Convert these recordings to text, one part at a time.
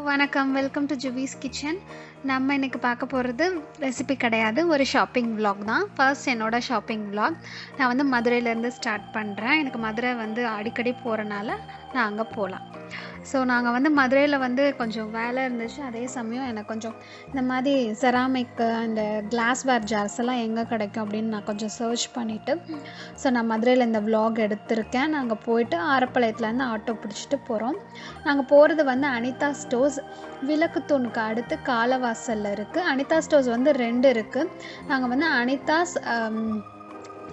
வணக்கம். Welcome to Juvees kitchen. நம்ம இன்னைக்கு பார்க்க போகிறது ரெசிபி கிடையாது, ஒரு ஷாப்பிங் vlog தான். ஃபர்ஸ்ட் என்னோட ஷாப்பிங் vlog. நான் வந்து மதுரையிலேருந்து ஸ்டார்ட் பண்ணுறேன். எனக்கு மதுரை வந்து அடிக்கடி போகிறனால நான் அங்கே போகலாம். ஸோ நாங்கள் வந்து மதுரையில் வந்து கொஞ்சம் வேலை இருந்துச்சு. அதே சமயம் எனக்கு கொஞ்சம் இந்த மாதிரி செராமிக் அந்த கிளாஸ்வேர் ஜார்ஸ் எல்லாம் எங்கே கிடைக்கும் அப்படின்னு நான் கொஞ்சம் சர்ச் பண்ணிவிட்டு ஸோ நான் மதுரையில் இந்த vlog எடுத்திருக்கேன். நாங்கள் போயிட்டு ஆரப்பாளையத்துலேருந்து ஆட்டோ பிடிச்சிட்டு போகிறோம். நாங்கள் போகிறது வந்து அனிதா ஸ்டோர்ஸ், விளக்கு தூணுக்கு அடுத்து காலவாசலில் இருக்குது. அனிதா ஸ்டோர்ஸ் வந்து 2 இருக்குது. நாங்கள் வந்து அனிதாஸ்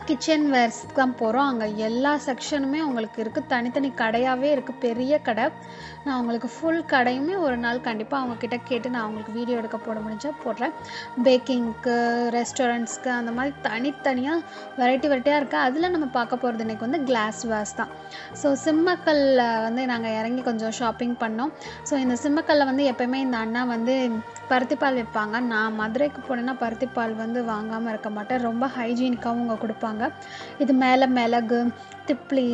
கிச்சன் வேர்ஸ்க்கு தான் போகிறோம். அங்கே எல்லா செக்ஷனுமே உங்களுக்கு இருக்குது, தனித்தனி கடையாகவே இருக்குது, பெரிய கடை. நான் உங்களுக்கு ஃபுல் கடையுமே ஒரு நாள் கண்டிப்பாக அவங்கக்கிட்ட கேட்டு நான் அவங்களுக்கு வீடியோ எடுக்க போட முடிஞ்சால் போடுறேன். பேக்கிங்க்கு, ரெஸ்டாரண்ட்ஸ்க்கு அந்த மாதிரி தனித்தனியாக வெரைட்டியாக இருக்குது. அதில் நம்ம பார்க்க போகிறது இன்றைக்கி வந்து கிளாஸ் வேர்ஸ் தான். ஸோ சிம்மக்கல்ல வந்து நாங்கள் இறங்கி கொஞ்சம் ஷாப்பிங் பண்ணோம். ஸோ இந்த சிம்மக்கல்ல வந்து எப்போயுமே இந்த அண்ணா வந்து பருத்திப்பால் விற்பாங்க. நான் மதுரைக்கு போனேன்னா பருத்திப்பால் வந்து வாங்காமல் இருக்க மாட்டேன். ரொம்ப ஹைஜீனிக்காகவும் அவங்க கொடுப்பாங்க. இது மேலே மிளகு, திப்ளி,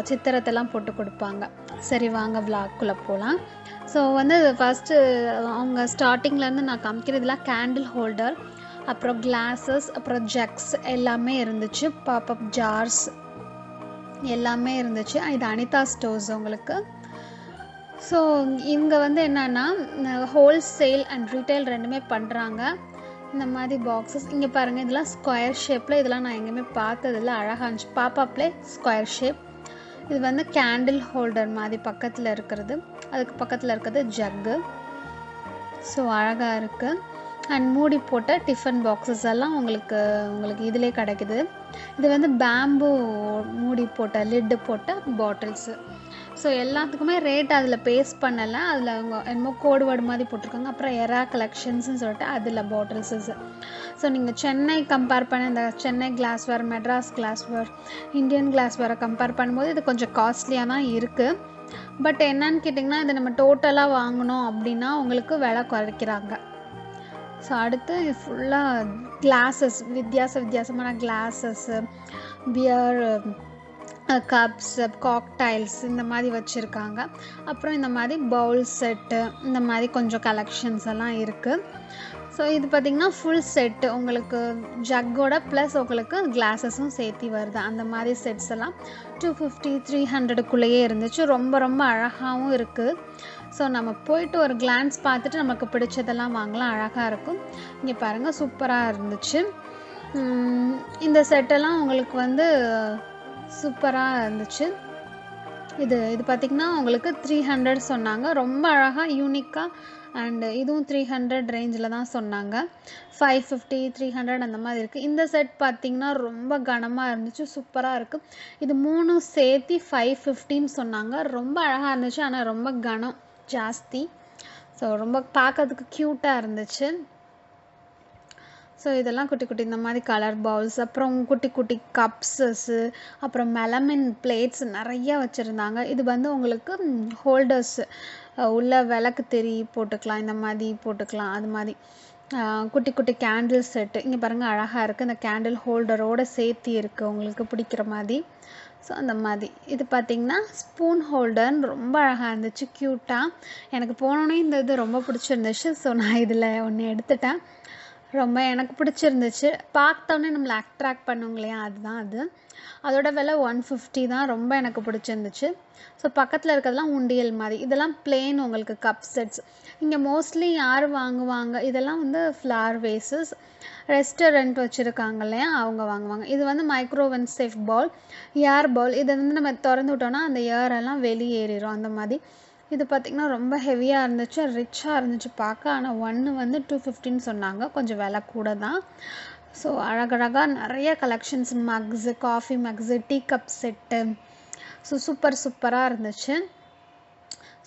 சித்திரத்தெல்லாம் போட்டு கொடுப்பாங்க. சரி வாங்க விளாக்குள்ளே போகலாம். ஸோ வந்து ஃபஸ்ட்டு அவங்க ஸ்டார்டிங்லேருந்து நான் காமிக்கிறதுலாம் கேண்டில் ஹோல்டர், அப்புறம் கிளாஸஸ், அப்புறம் ஜக்ஸ் எல்லாமே இருந்துச்சு. பாப்அப் ஜார்ஸ் எல்லாமே இருந்துச்சு. இது அனிதா ஸ்டோர்ஸ் உங்களுக்கு. ஸோ இவங்க வந்து என்னென்னா ஹோல்சேல் அண்ட் ரீட்டைல் ரெண்டுமே பண்ணுறாங்க. இந்த மாதிரி பாக்ஸஸ் இங்கே பாருங்கள், இதெல்லாம் ஸ்கொயர் ஷேப்பில், இதெல்லாம் நான் எங்கேயுமே பார்த்ததில்ல, அழகாக இருந்துச்சு. பாப்பாப்லே ஸ்கொயர் ஷேப். இது வந்து கேண்டில் ஹோல்டர் மாதிரி பக்கத்தில் இருக்கிறது, அதுக்கு பக்கத்தில் இருக்கிறது ஜக்கு. ஸோ அழகாக இருக்குது. அண்ட் மூடி போட்ட டிஃபன் பாக்ஸஸ் எல்லாம் உங்களுக்கு இதிலே கிடைக்குது. இது வந்து பேம்பு மூடி போட்ட லிட்டு போட்ட பாட்டில்ஸு. ஸோ எல்லாத்துக்குமே ரேட் அதில் பேஸ்ட் பண்ணலை. அதில் அவங்க என்னமோ கோடு வேர்டு மாதிரி போட்டிருக்காங்க. அப்புறம் எரா கலெக்ஷன்ஸ்னு சொல்லிட்டு அதில் பாட்டில்ஸஸ். ஸோ நீங்கள் சென்னை கம்பேர் பண்ண இந்த Chennai glassware, Madras glassware, Indian கிளாஸ்வேரை கம்பேர் பண்ணும்போது இது கொஞ்சம் காஸ்ட்லியாக தான் இருக்குது. பட் என்னன்னு கேட்டிங்கன்னா, இது நம்ம டோட்டலாக வாங்கினோம் அப்படின்னா உங்களுக்கு விலை குறைக்கிறாங்க. ஸோ அடுத்து ஃபுல்லாக கிளாஸஸ், வித்தியாசமான கிளாஸஸ்ஸு, பியர் கப்ஸ், காக்டைல்ஸ் இந்த மாதிரி வச்சுருக்காங்க. அப்புறம் இந்த மாதிரி பவுல் செட்டு, இந்த மாதிரி கொஞ்சம் கலெக்ஷன்ஸ் எல்லாம் இருக்குது. ஸோ இது பார்த்திங்கன்னா ஃபுல் செட்டு உங்களுக்கு ஜக்கோட ப்ளஸ் உங்களுக்கு கிளாஸஸும் சேர்த்து வருது. அந்த மாதிரி செட்ஸ் எல்லாம் 250, 300க்குள்ளேயே இருந்துச்சு. ரொம்ப ரொம்ப அழகாகவும் இருக்குது. ஸோ நம்ம போயிட்டு ஒரு கிளான்ஸ் பார்த்துட்டு நமக்கு பிடிச்சதெல்லாம் வாங்கலாம், அழகாக இருக்கும். இங்கே பாருங்கள், சூப்பராக இருந்துச்சு. இந்த செட்டெல்லாம் உங்களுக்கு வந்து சூப்பராக இருந்துச்சு. இது பார்த்திங்கன்னா உங்களுக்கு 300 சொன்னாங்க. ரொம்ப அழகாக யூனிக்காக. அண்டு இதுவும் 300 ரேஞ்சில் தான் சொன்னாங்க. 550, 300 அந்த மாதிரி இருக்குது. இந்த செட் பார்த்திங்கன்னா ரொம்ப கனமாக இருந்துச்சு, சூப்பராக இருக்குது. இது 3 சேர்த்து 550ன்னு சொன்னாங்க. ரொம்ப அழகாக இருந்துச்சு, ஆனால் ரொம்ப கனம் ஜாஸ்தி. ஸோ ரொம்ப பார்க்கறதுக்கு க்யூட்டாக இருந்துச்சு. ஸோ இதெல்லாம் குட்டி குட்டி இந்த மாதிரி கலர் பவுல்ஸ், அப்புறம் குட்டி குட்டி கப்ஸஸ்ஸு, அப்புறம் மெலமின் பிளேட்ஸ் நிறையா வச்சுருந்தாங்க. இது வந்து உங்களுக்கு ஹோல்டர்ஸ் உள்ள விளக்கு தெரி போட்டுக்கலாம், இந்த மாதிரி போட்டுக்கலாம். அது மாதிரி குட்டி குட்டி கேண்டில் செட்டு இங்கே பாருங்கள், அழகாக இருக்குது. இந்த கேண்டில் ஹோல்டரோடு சேர்த்து இருக்குது உங்களுக்கு பிடிக்கிற மாதிரி. ஸோ அந்த மாதிரி இது பார்த்திங்கன்னா ஸ்பூன் ஹோல்டர்னு ரொம்ப அழகாக இருந்துச்சு, க்யூட்டாக. எனக்கு போனோன்னே இந்த இது ரொம்ப பிடிச்சிருந்துச்சு. ஸோ நான் இதில் ஒன்று எடுத்துட்டேன். ரொம்ப எனக்கு பிடிச்சிருந்துச்சு. பார்த்தோன்னே நம்மளை அட்ராக்ட் பண்ணுங்க இல்லையா, அதுதான் அது. அதோட விலை 150 தான். ரொம்ப எனக்கு பிடிச்சிருந்துச்சு. ஸோ பக்கத்தில் இருக்கிறதுலாம் உண்டியல் மாதிரி. இதெல்லாம் பிளெயின் உங்களுக்கு கப் செட்ஸ். இங்கே மோஸ்ட்லி யார் வாங்குவாங்க, இதெல்லாம் வந்து ஃப்ளார் வேஸஸ், ரெஸ்டாரண்ட் வச்சுருக்காங்க இல்லையா, அவங்க வாங்குவாங்க. இது வந்து மைக்ரோவன் சேஃப் பவுல், ஏர் பவுல். இதை வந்து நம்ம திறந்து விட்டோன்னா அந்த ஏரெல்லாம் வெளியேறிடும், அந்த மாதிரி. இது பார்த்திங்கன்னா ரொம்ப ஹெவியாக இருந்துச்சு, ரிச்சாக இருந்துச்சு பார்க்க. ஆனால் ஒன்று வந்து 250ன்னு சொன்னாங்க, கொஞ்சம் விலை கூட தான். ஸோ அழகழகாக நிறைய collections, மக்ஸு, coffee மக்ஸு, tea cup set. So சூப்பராக இருந்துச்சு.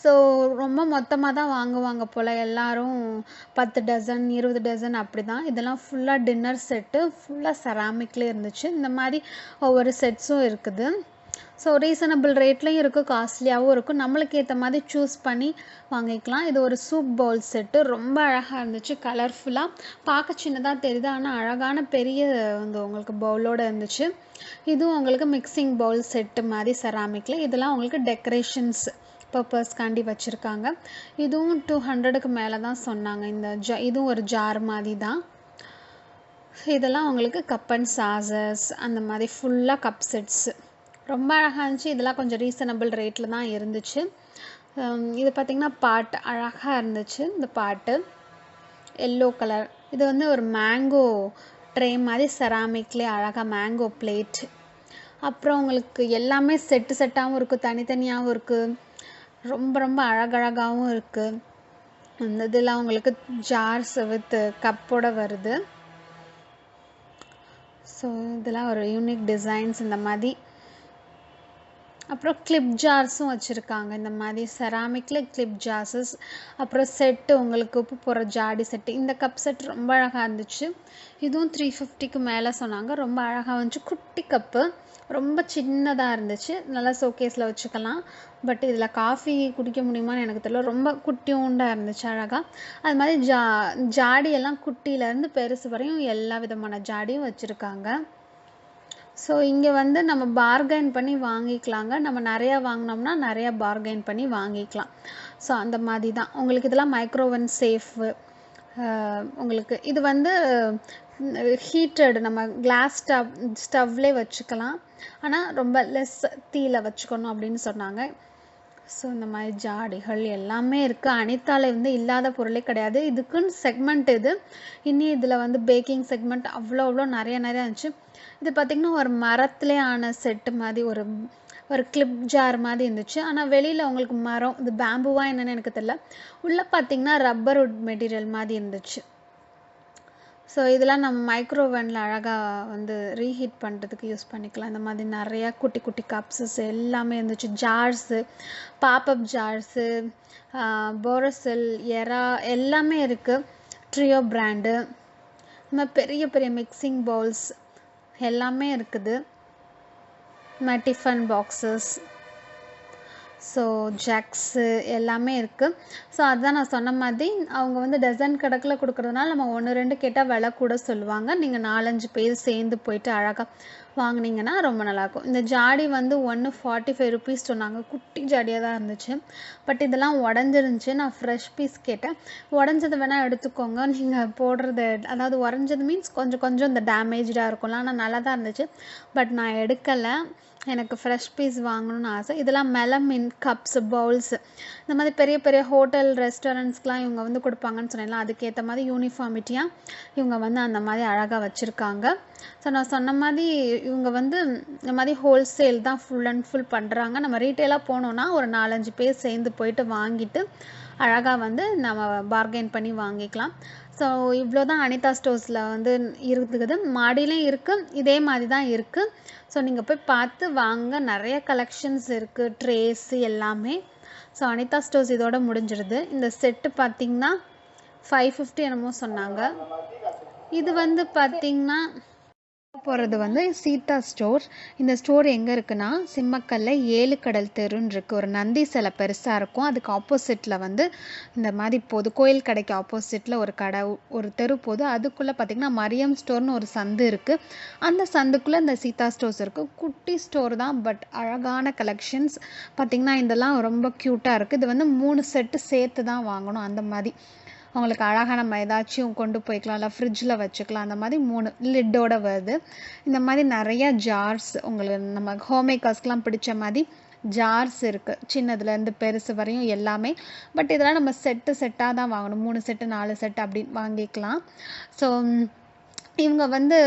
ஸோ ரொம்ப மொத்தமாக தான் வாங்குவாங்க போல் எல்லோரும், 10 டசன் 20 டசன் அப்படி தான். இதெல்லாம் ஃபுல்லாக டின்னர் செட்டு, ஃபுல்லாக செராமிக்லேயே இருந்துச்சு. இந்த மாதிரி ஒவ்வொரு செட்ஸும் இருக்குது. ஸோ ரீசனபிள் ரேட்லேயும் இருக்குது, காஸ்ட்லியாகவும் இருக்கும். நம்மளுக்கு ஏற்ற மாதிரி சூஸ் பண்ணி வாங்கிக்கலாம். இது ஒரு சூப் பவுல் செட்டு, ரொம்ப அழகாக இருந்துச்சு, கலர்ஃபுல்லாக. பார்க்க சின்னதாக தெரியுது, ஆனால் அழகான பெரிய வந்து உங்களுக்கு பவுலோடு இருந்துச்சு. இதுவும் உங்களுக்கு மிக்சிங் பவுல் செட்டு மாதிரி செராமிக்கில். இதெல்லாம் உங்களுக்கு டெக்கரேஷன்ஸ் பர்பஸ்க்காண்டி வச்சுருக்காங்க. இதுவும் 200க்கு மேலே தான் சொன்னாங்க. இந்த இதுவும் ஒரு ஜார் மாதிரி தான். இதெல்லாம் உங்களுக்கு கப் அண்ட் சாசஸ் அந்த மாதிரி ஃபுல்லாக கப் செட்ஸு ரொம்ப அழகாக இருந்துச்சு. இதெல்லாம் கொஞ்சம் ரீசனபிள் ரேட்டில் தான் இருந்துச்சு. இது பார்த்திங்கன்னா பாட் அழகாக இருந்துச்சு. இந்த பாட்டு எல்லோ கலர். இது வந்து ஒரு மேங்கோ ட்ரே மாதிரி செராமிக்லேயே அழகாக மேங்கோ பிளேட். அப்புறம் உங்களுக்கு எல்லாமே செட்டு செட்டாகவும் இருக்குது, தனித்தனியாகவும் இருக்குது, ரொம்ப ரொம்ப அழகழகாகவும் இருக்குது. அந்த இதெல்லாம் உங்களுக்கு ஜார்ஸ் வித் கப்போட வருது. ஸோ இதெல்லாம் ஒரு யூனிக் டிசைன்ஸ் இந்த மாதிரி. அப்புறம் கிளிப் ஜார்ஸும் வச்சுருக்காங்க. இந்த மாதிரி செராமிக்கில் கிளிப் ஜார்ஸஸ். அப்புறம் செட்டு உங்களுக்கு உப்பு போடுற ஜாடி செட்டு. இந்த கப் செட் ரொம்ப அழகாக இருந்துச்சு. இதுவும் 350க்கு மேலே சொன்னாங்க. ரொம்ப அழகாக இருந்துச்சு. குட்டி கப்பு, ரொம்ப சின்னதாக இருந்துச்சு. நல்லா ஷோகேஸில் வச்சுக்கலாம். பட் இதில் காஃபி குடிக்க முடியுமான்னு எனக்கு தெரியல. ரொம்ப குட்டியூண்டாக இருந்துச்சு அழகாக. அது மாதிரி ஜாடியெல்லாம் குட்டியிலேருந்து பெருசு வரையும் எல்லா விதமான ஜாடியும் வச்சுருக்காங்க. ஸோ இங்கே வந்து நம்ம பார்கெயின் பண்ணி வாங்கிக்கலாங்க. நம்ம நிறையா வாங்கினோம்னா நிறையா பார்கெயின் பண்ணி வாங்கிக்கலாம். ஸோ அந்த மாதிரி தான். உங்களுக்கு இதெல்லாம் மைக்ரோவன் சேஃபு. உங்களுக்கு இது வந்து ஹீட்டடு, நம்ம கிளாஸ் ஸ்டவ்லே வச்சுக்கலாம். ஆனால் ரொம்ப லெஸ் தீயில் வச்சுக்கணும் அப்படின்னு சொன்னாங்க. ஸோ இந்த மாதிரி ஜாடிகள் எல்லாமே இருக்குது. அனிதாவில் வந்து இல்லாத பொருளே கிடையாது. இதுக்குன்னு செக்மெண்ட் இது. இன்னும் இதில் வந்து பேக்கிங் செக்மெண்ட் அவ்வளோ நிறையா இருந்துச்சு. இது பார்த்திங்கன்னா ஒரு மரத்துலே ஆன செட்டு மாதிரி ஒரு கிளிப் ஜார் மாதிரி இருந்துச்சு. ஆனால் வெளியில் உங்களுக்கு மரம், இது பேம்புவா என்னென்னு எனக்கு தெரியல. உள்ளே பார்த்திங்கன்னா ரப்பர் வுட் மெட்டீரியல் மாதிரி இருந்துச்சு. ஸோ இதெல்லாம் நம்ம மைக்ரோவனில் அழகாக வந்து ரீஹீட் பண்ணுறதுக்கு யூஸ் பண்ணிக்கலாம். இந்த மாதிரி நிறையா குட்டி குட்டி கப்ஸஸ் எல்லாமே இருந்துச்சு. ஜார்ஸு, பாப்பப் ஜார்ஸு, போரோசில், எரா எல்லாமே இருக்குது. ட்ரியோ பிராண்டு. இந்த மாதிரி பெரிய பெரிய மிக்சிங் பவுல்ஸ் எல்லாமே இருக்குது. டிஃபன் பாக்ஸஸ், ஸோ ஜக்ஸு எல்லாமே இருக்குது. ஸோ அதுதான் நான் சொன்ன மாதிரி அவங்க வந்து டசன் கணக்கில் கொடுக்குறதுனால நம்ம 1-2 கேட்டால் விலை கூட சொல்லுவாங்க. நீங்கள் 4-5 பேர் சேர்ந்து போயிட்டு அழகாக வாங்கினீங்கன்னா ரொம்ப நல்லாயிருக்கும். இந்த ஜாடி வந்து 45 ருபீஸ் சொன்னாங்க. குட்டி ஜாடியாக தான் இருந்துச்சு. பட் இதெல்லாம் உடஞ்சிருந்துச்சு. நான் ஃப்ரெஷ் பீஸ் கேட்டேன். உடஞ்சது வேணால் எடுத்துக்கோங்க, நீங்கள் போடுறது அதாவது உடஞ்சது மீன்ஸ் கொஞ்சம் இந்த டேமேஜாக இருக்கும்ல. ஆனால் நல்லா தான் இருந்துச்சு. பட் நான் எடுக்கலை, எனக்கு ஃப்ரெஷ் பீஸ் வாங்கணும்னு ஆசை. இதெல்லாம் மெலமின் கப்ஸ், பவுல்ஸ், இந்த மாதிரி பெரிய பெரிய ஹோட்டல் ரெஸ்டாரண்ட்ஸ்க்கெலாம் இவங்க வந்து கொடுப்பாங்கன்னு சொன்னேன்ல, அதுக்கேற்ற மாதிரி யூனிஃபார்மிட்டியாக இவங்க வந்து அந்த மாதிரி அழகாக வச்சுருக்காங்க. ஸோ நான் சொன்ன மாதிரி இவங்க வந்து இந்த மாதிரி ஹோல்சேல் தான் ஃபுல் அண்ட் ஃபுல் பண்ணுறாங்க. நம்ம ரீட்டெயிலாக போனோன்னா ஒரு 4-5 பேர் சேர்ந்து போயிட்டு வாங்கிட்டு அழகாக வந்து நம்ம பார்கெயின் பண்ணி வாங்கிக்கலாம். ஸோ இவ்வளோ தான் அனிதா ஸ்டோர்ஸில் வந்து இருக்குது. மாடியிலையும் இருக்குது, இதே மாதிரி தான் இருக்குது. ஸோ நீங்கள் போய் பார்த்து வாங்க. நிறைய கலெக்ஷன்ஸ் இருக்குது, ட்ரேஸ் எல்லாமே. ஸோ அனிதா ஸ்டோர்ஸ் இதோட முடிஞ்சிடுது. இந்த செட்டு பார்த்திங்கன்னா 550 என்னமோ சொன்னாங்க. இது வந்து பார்த்திங்கன்னா போகிறது வந்து சீதா ஸ்டோர். இந்த ஸ்டோர் எங்கே இருக்குன்னா சிம்மக்கல்ல 7 கடல் தெருன்னு இருக்குது. ஒரு நந்தி சிலை பெருசாக இருக்கும். அதுக்கு ஆப்போசிட்டில் வந்து இந்த மாதிரி போகுது. கோயில் கடைக்கு ஆப்போசிட்டில் ஒரு கடை, ஒரு தெரு போகுது. அதுக்குள்ளே பார்த்திங்கன்னா மரியம் ஸ்டோர்னு ஒரு சந்து இருக்குது. அந்த சந்துக்குள்ளே இந்த சீதா ஸ்டோர்ஸ் இருக்குது. குட்டி ஸ்டோர் தான், பட் அழகான கலெக்ஷன்ஸ் பார்த்திங்கன்னா இதெல்லாம் ரொம்ப க்யூட்டாக இருக்குது. இது வந்து 3 செட்டு சேர்த்து தான் வாங்கணும். அந்த மாதிரி அவங்களுக்கு அழகாக நம்ம ஏதாச்சும் கொண்டு போய்க்கலாம், இல்லை ஃப்ரிட்ஜில் வச்சுக்கலாம். அந்த மாதிரி 3 லிட்டோட வருது. இந்த மாதிரி நிறையா ஜார்ஸ் உங்களுக்கு நம்ம ஹோம் மேக்கர்ஸ்க்கெலாம் பிடிச்ச மாதிரி ஜார்ஸ் இருக்குது. சின்னதுலேருந்து பெருசு வரையும் எல்லாமே. பட் இதெல்லாம் நம்ம செட்டாக தான் வாங்கணும். 3 செட்டு 4 செட்டு அப்படி வாங்கிக்கலாம். ஸோ இவங்க வந்து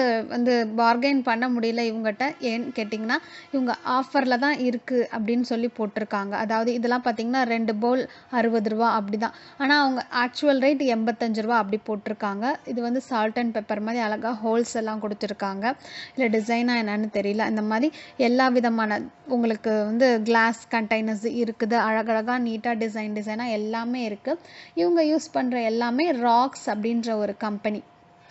பார்கெயின் பண்ண முடியல இவங்ககிட்ட. ஏன்னு கேட்டிங்கன்னா இவங்க ஆஃபரில் தான் இருக்குது அப்படின்னு சொல்லி போட்டிருக்காங்க. அதாவது இதெல்லாம் பார்த்திங்கன்னா 2 பவுல் 60 ரூபா அப்படி தான். ஆனால் அவங்க ஆக்சுவல் ரேட் 85 ரூபா அப்படி போட்டிருக்காங்க. இது வந்து சால்ட் அண்ட் பெப்பர் மாதிரி அழகாக ஹோல்ஸ் எல்லாம் கொடுத்துருக்காங்க. இல்லை டிசைனாக என்னன்னு தெரியல. இந்த மாதிரி எல்லா விதமான உங்களுக்கு வந்து கிளாஸ் கண்டெய்னர்ஸ் இருக்குது. அழகழகாக நீட்டாக டிசைனாக எல்லாமே இருக்குது. இவங்க யூஸ் பண்ணுற எல்லாமே ராக்ஸ் அப்படின்ற ஒரு கம்பெனி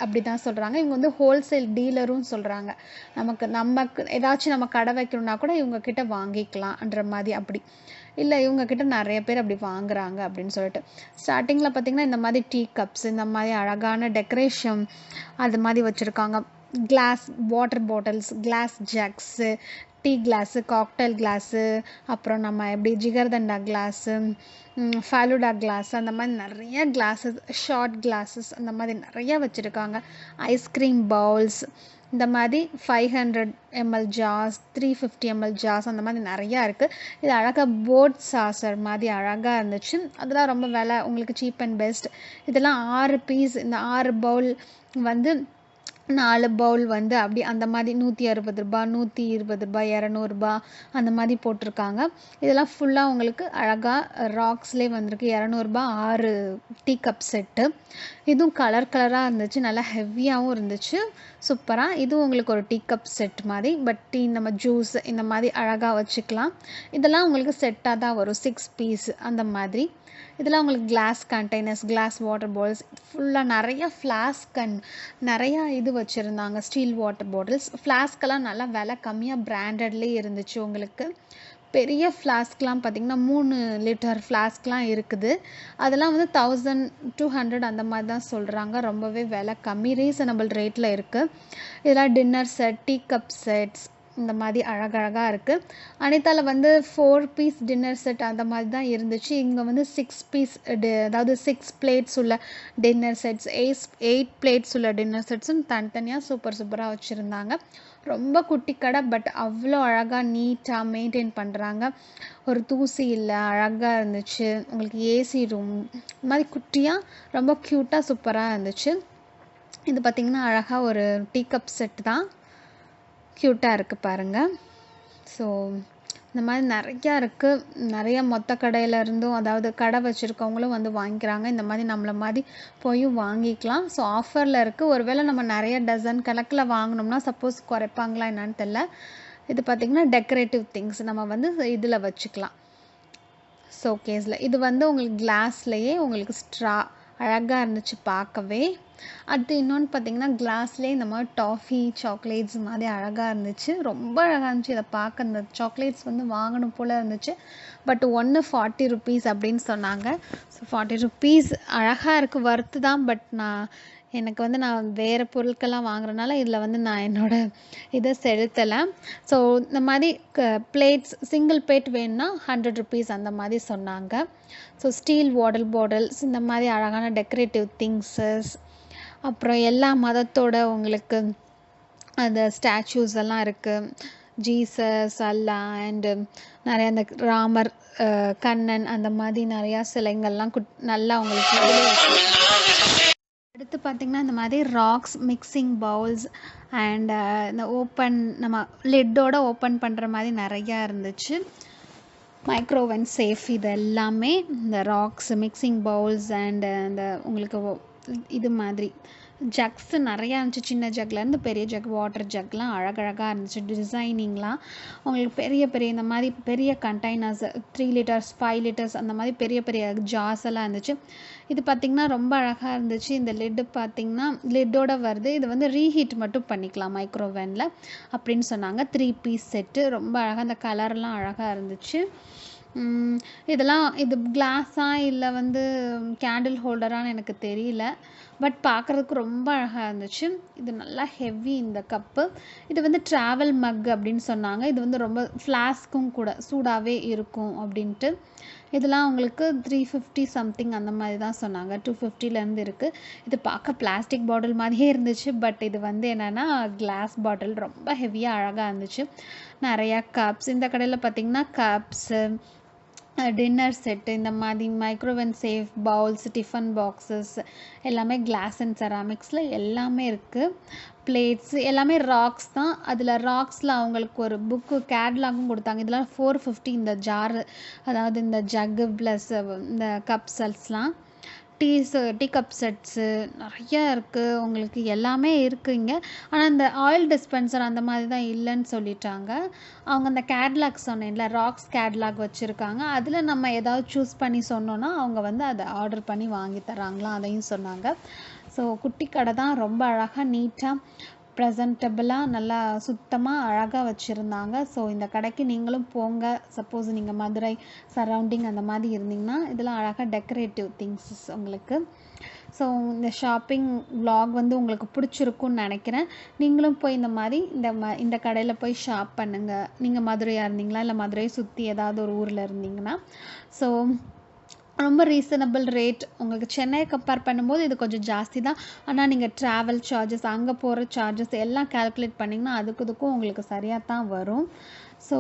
அப்படி தான் சொல்கிறாங்க. இவங்க வந்து ஹோல்சேல் டீலரும் சொல்கிறாங்க. நமக்கு ஏதாச்சும் நம்ம கடை வைக்கணும்னா கூட இவங்கக்கிட்ட வாங்கிக்கலாம்ன்ற மாதிரி. அப்படி இல்லை இவங்கக்கிட்ட நிறைய பேர் அப்படி வாங்குறாங்க அப்படின்னு சொல்லிட்டு. ஸ்டார்டிங்கில் பார்த்திங்கன்னா இந்த மாதிரி டீ கப்ஸ், இந்த மாதிரி அழகான டெக்கரேஷன் அது மாதிரி வச்சுருக்காங்க. Glass water bottles, glass jugs, tea glass, cocktail glass, அப்புறம் நம்ம எப்படி ஜிகர்தண்டா கிளாஸு, ஃபலூடா கிளாஸ், அந்த மாதிரி நிறைய கிளாஸஸ், ஷார்ட் கிளாஸஸ் அந்த மாதிரி நிறைய வச்சுருக்காங்க. ஐஸ்கிரீம் பவுல்ஸ், இந்த மாதிரி 500 ml ஜார்ஸ், 350 ml ஜார்ஸ், அந்த மாதிரி நிறையா இருக்குது. இது அழகாக போட் சாசர் மாதிரி அழகாக இருந்துச்சு. அதெல்லாம் ரொம்ப விலை உங்களுக்கு சீப் அண்ட் பெஸ்ட். இதெல்லாம் 6 பீஸ், இந்த 6 பவுல் வந்து 4 பவுல் வந்து அப்படி அந்த மாதிரி 160 ரூபா, 120 ரூபா, 200 ரூபா அந்த மாதிரி போட்டிருக்காங்க. இதெல்லாம் ஃபுல்லாக உங்களுக்கு அழகாக ராக்ஸ்லேயே வந்திருக்கு. 200 ரூபா 6 டீ கப் செட்டு. இதுவும் கலர் கலராக இருந்துச்சு, நல்லா ஹெவியாகவும் இருந்துச்சு, சூப்பராக. இதுவும் உங்களுக்கு ஒரு டீ கப் செட் மாதிரி, பட் டீ நம்ம ஜூஸ் இந்த மாதிரி அழகாக வச்சுக்கலாம். இதெல்லாம் உங்களுக்கு செட்டாக தான் வரும், 6 பீஸ் அந்த மாதிரி. இதெல்லாம் உங்களுக்கு class containers, class water bottles, ஃபுல்லாக நிறைய ஃப்ளாஸ்க் அண்ட் நிறையா இது வச்சுருந்தாங்க, ஸ்டீல் வாட்டர் பாட்டில்ஸ். ஃப்ளாஸ்க்கெல்லாம் நல்லா விலை கம்மியாக பிராண்டட்லேயே இருந்துச்சு. உங்களுக்கு பெரிய ஃப்ளாஸ்க்லாம் பார்த்திங்கன்னா 3 லிட்டர் ஃப்ளாஸ்க்லாம் இருக்குது. அதெல்லாம் வந்து 1200 அந்த மாதிரி தான் சொல்கிறாங்க. ரொம்பவே விலை கம்மி, ரீசனபிள் ரேட்டில் இருக்குது. இதெல்லாம் dinner set, tea cup sets இந்த மாதிரி அழகழகாக இருக்குது. அனிதாவில் வந்து 4 பீஸ் டின்னர் செட் அந்த மாதிரி தான் இருந்துச்சு. இங்கே வந்து 6 பீஸ் அதாவது 6 பிளேட்ஸ் உள்ள டின்னர் செட்ஸ், 8 பிளேட்ஸ் உள்ள டின்னர் செட்ஸும் தனித்தனியாக சூப்பராக வச்சுருந்தாங்க. ரொம்ப குட்டி கடை, பட் அவ்வளோ அழகாக நீட்டாக மெயின்டைன் பண்ணுறாங்க. ஒரு தூசி இல்லை, அழகாக இருந்துச்சு. உங்களுக்கு ஏசி ரூம் இந்த மாதிரி குட்டியாக ரொம்ப க்யூட்டாக சூப்பராக இருந்துச்சு. இது பார்த்திங்கன்னா அழகாக ஒரு டீ கப் செட் தான், க்யூட்டாக இருக்குது பாருங்கள். ஸோ இந்த மாதிரி நிறையா இருக்குது. நிறைய மொத்த கடையிலேருந்தும், அதாவது கடை வச்சுருக்கவங்களும் வந்து வாங்கிக்கிறாங்க. இந்த மாதிரி நம்மளை மாதிரி போய் வாங்கிக்கலாம். ஸோ ஆஃபரில் இருக்குது. ஒருவேளை நம்ம நிறைய டசன் கணக்கில் வாங்கினோம்னா சப்போஸ் குறைப்பாங்களா என்னான்னு தெரில. இது பார்த்திங்கன்னா டெக்கரேட்டிவ் திங்ஸ் நம்ம வந்து இதில் வச்சுக்கலாம், ஷோகேஸில். இது வந்து உங்களுக்கு கிளாஸ்லேயே உங்களுக்கு ஸ்ட்ரா அழகாக இருந்துச்சு பார்க்கவே. அது இன்னொன்று பார்த்திங்கன்னா கிளாஸ்லேயே இந்த மாதிரி டாஃபி சாக்லேட்ஸ் மாதிரி அழகாக இருந்துச்சு, ரொம்ப அழகாக இருந்துச்சு. இதை பார்க்க இந்த சாக்லேட்ஸ் வந்து வாங்கணும் போல் இருந்துச்சு. பட் 1 40 ருபீஸ் அப்படின்னு சொன்னாங்க. ஸோ 40 ருபீஸ் அழகாக இருக்குது, வர்த்து தான். பட் எனக்கு வந்து நான் வேறு பொருட்கள்லாம் வாங்குறதுனால இதில் வந்து நான் என்னோடய இதை செலுத்தலை. ஸோ இந்த மாதிரி பிளேட்ஸ், சிங்கிள் பிளேட் வேணும்னா 100 ருபீஸ் அந்த மாதிரி சொன்னாங்க. ஸோ ஸ்டீல் வாட்டர் பாட்டில்ஸ், இந்த மாதிரி அழகான டெக்கரேட்டிவ் திங்ஸஸ், அப்புறம் எல்லா மதத்தோட உங்களுக்கு அந்த ஸ்டாச்சூஸ் எல்லாம் இருக்குது. ஜீசஸ், அல்லா அண்டு நிறைய அந்த ராமர், கண்ணன் அந்த மாதிரி நிறையா சிலைங்கள்லாம் நல்லா உங்களுக்கு. அடுத்து பார்த்திங்கன்னா இந்த மாதிரி ராக்ஸ், மிக்சிங் பவுல்ஸ் அண்ட் இந்த ஓப்பன், நம்ம லிட்டோட ஓப்பன் பண்ணுற மாதிரி நிறையா இருந்துச்சு. மைக்ரோவன் சேஃப், இது எல்லாமே இந்த ராக்ஸ், மிக்சிங் பவுல்ஸ் அண்ட் அந்த உங்களுக்கு இது மாதிரி ஜக்ஸ் நிறையா இருந்துச்சு. சின்ன ஜக்லேருந்து பெரிய ஜக், வாட்டர் ஜக்லாம் அழகழகாக இருந்துச்சு. டிசைனிங்லாம் உங்களுக்கு பெரிய இந்த மாதிரி பெரிய கண்டெய்னர்ஸ், 3 லிட்டர்ஸ், 5 லிட்டர்ஸ் அந்த மாதிரி பெரிய ஜார்ஸ் எல்லாம் இருந்துச்சு. இது பார்த்திங்கன்னா ரொம்ப அழகாக இருந்துச்சு. இந்த லிட்டு பார்த்திங்கன்னா லிட்டோட வருது. இது வந்து ரீஹீட் மட்டும் பண்ணிக்கலாம் மைக்ரோவேனில் அப்படின்னு சொன்னாங்க. 3 பீஸ் செட்டு, ரொம்ப அழகாக, அந்த கலர்லாம் அழகாக இருந்துச்சு. இதெல்லாம் இது கிளாஸா இல்லை வந்து கேண்டில் ஹோல்டரான்னு எனக்கு தெரியல, பட் பார்க்குறதுக்கு ரொம்ப அழகாக இருந்துச்சு. இது நல்லா ஹெவி இந்த கப்பு. இது வந்து ட்ராவல் மக் அப்படின்னு சொன்னாங்க. இது வந்து ரொம்ப ஃப்ளாஸ்க்கும் கூட சூடாகவே இருக்கும் அப்படின்ட்டு. இதெல்லாம் உங்களுக்கு 350 சம்திங் அந்த மாதிரி தான் சொன்னாங்க. 250லேருந்து இருக்குது. இது பார்க்க பிளாஸ்டிக் பாட்டில் மாதிரியே இருந்துச்சு, பட் இது வந்து என்னென்னா கிளாஸ் பாட்டில், ரொம்ப ஹெவியாக அழகாக இருந்துச்சு. நிறையா கப்ஸ், இந்த கடையில் பார்த்திங்கன்னா கப்ஸு, டின்னர் செட்டு, இந்த மாதிரி microwave safe bowls, tiffin boxes எல்லாமே கிளாஸ் அண்ட் செராமிக்ஸில் எல்லாமே இருக்குது. பிளேட்ஸ் எல்லாமே ராக்ஸ் தான். அதில் ராக்ஸில் அவங்களுக்கு ஒரு புக்கு கேட்லாகும் கொடுத்தாங்க. இதெல்லாம் 450 இந்த ஜாரு, அதாவது இந்த ஜக்கு ப்ளஸ் இந்த கப் செட்ஸ்லாம். டீ கப் செட்ஸு நிறையா இருக்குது உங்களுக்கு, எல்லாமே இருக்குது இங்கே. ஆனால் இந்த ஆயில் டிஸ்பென்சர் அந்த மாதிரி தான் இல்லைன்னு சொல்லிட்டாங்க. அவங்க அந்த கேட்லாக் சொன்னேன்ல, ராக்ஸ் கேட்லாக் வச்சுருக்காங்க. அதில் நம்ம ஏதாவது சூஸ் பண்ணி சொன்னோன்னா அவங்க வந்து அதை ஆர்டர் பண்ணி வாங்கி தராங்களாம், அதையும் சொன்னாங்க. ஸோ குட்டி கடை தான், ரொம்ப அழகாக நீட்டாக ப்ரெசன்டபுளாக நல்லா சுத்தமாக அழகாக வச்சுருந்தாங்க. ஸோ இந்த கடைக்கு நீங்களும் போங்க. சப்போஸ் நீங்கள் மதுரை சரௌண்டிங் அந்த மாதிரி இருந்தீங்கன்னா இதெல்லாம் அழகாக டெக்கரேட்டிவ் திங்ஸ் உங்களுக்கு. ஸோ இந்த ஷாப்பிங் vlog வந்து உங்களுக்கு பிடிச்சிருக்குன்னு நினைக்கிறேன். நீங்களும் போய் இந்த மாதிரி இந்த கடையில் போய் ஷாப் பண்ணுங்கள். நீங்கள் மதுரையாக இருந்தீங்களா இல்லை மதுரையை சுற்றி ஏதாவது ஒரு ஊரில் இருந்தீங்கன்னா. ஸோ ரொம்ப ரீசனபிள் ரேட். உங்களுக்கு சென்னையை கம்பேர் பண்ணும்போது இது கொஞ்சம் ஜாஸ்தி தான். ஆனால் நீங்கள் ட்ராவல் சார்ஜஸ் அங்கே போகிற சார்ஜஸ் எல்லாம் கால்குலேட் பண்ணிங்கன்னா இதுக்கும் உங்களுக்கு சரியாக தான் வரும். ஸோ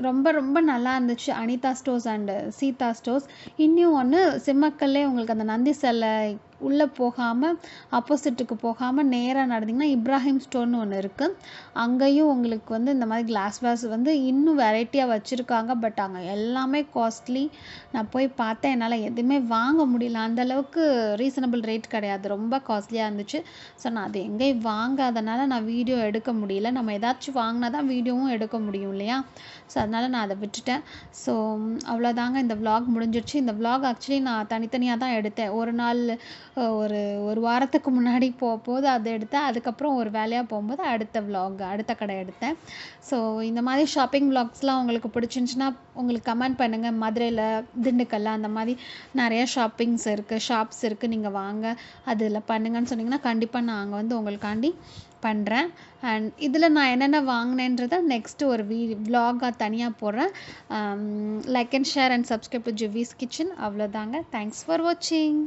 ரொம்ப ரொம்ப நல்லா இருந்துச்சு Anitha stores and Seetha stores. இன்னும் ஒன்று சிம்மக்கல்லே உங்களுக்கு அந்த நந்தி சிலை உள்ளே போகாமல் ஆப்போசிட்டுக்கு போகாமல் நேராக நடந்தீங்கன்னா இப்ராஹிம் ஸ்டோர்னு ஒன்று இருக்குது. அங்கேயும் உங்களுக்கு வந்து இந்த மாதிரி கிளாஸ் வந்து இன்னும் வெரைட்டியாக வச்சுருக்காங்க. பட் அங்கே எல்லாமே காஸ்ட்லி. நான் போய் பார்த்தேன், என்னால் எதுவுமே வாங்க முடியல. அந்தளவுக்கு ரீசனபிள் ரேட் கிடையாது, ரொம்ப காஸ்ட்லியாக இருந்துச்சு. ஸோ நான் அது எங்கேயும் வாங்காதனால நான் வீடியோ எடுக்க முடியல. நம்ம ஏதாச்சும் வாங்கினா தான் வீடியோவும் எடுக்க முடியும் இல்லையா? ஸோ அதனால் நான் அதை விட்டுட்டேன். ஸோ அவ்வளோதாங்க, இந்த vlog முடிஞ்சிடுச்சு. இந்த vlog ஆக்சுவலி நான் தனித்தனியாக தான் எடுத்தேன். ஒரு நாள் ஒரு வாரத்துக்கு முன்னாடி போகும்போது அதை எடுத்தேன். அதுக்கப்புறம் ஒரு வேலையாக போகும்போது அடுத்த கடை எடுத்தேன். ஸோ இந்த மாதிரி ஷாப்பிங் vlogsலாம் உங்களுக்கு பிடிச்சிருந்துச்சுன்னா உங்களுக்கு கமெண்ட் பண்ணுங்கள். மதுரையில் திண்டுக்கல்ல அந்த மாதிரி நிறைய ஷாப்ஸ் இருக்குது, நீங்கள் வாங்க அதில் பண்ணுங்கன்னு சொன்னீங்கன்னா கண்டிப்பாக நான் அங்கே வந்து உங்களுக்காண்டி பண்ணுறேன். அண்ட் இதில் நான் என்னென்ன வாங்கினேன்றதை நெக்ஸ்ட்டு ஒரு vlog-ஆக தனியாக போடுறேன். Like and share and subscribe to Juvees kitchen. அவ்வளோதாங்க. தேங்க்ஸ் ஃபார் வாட்சிங்.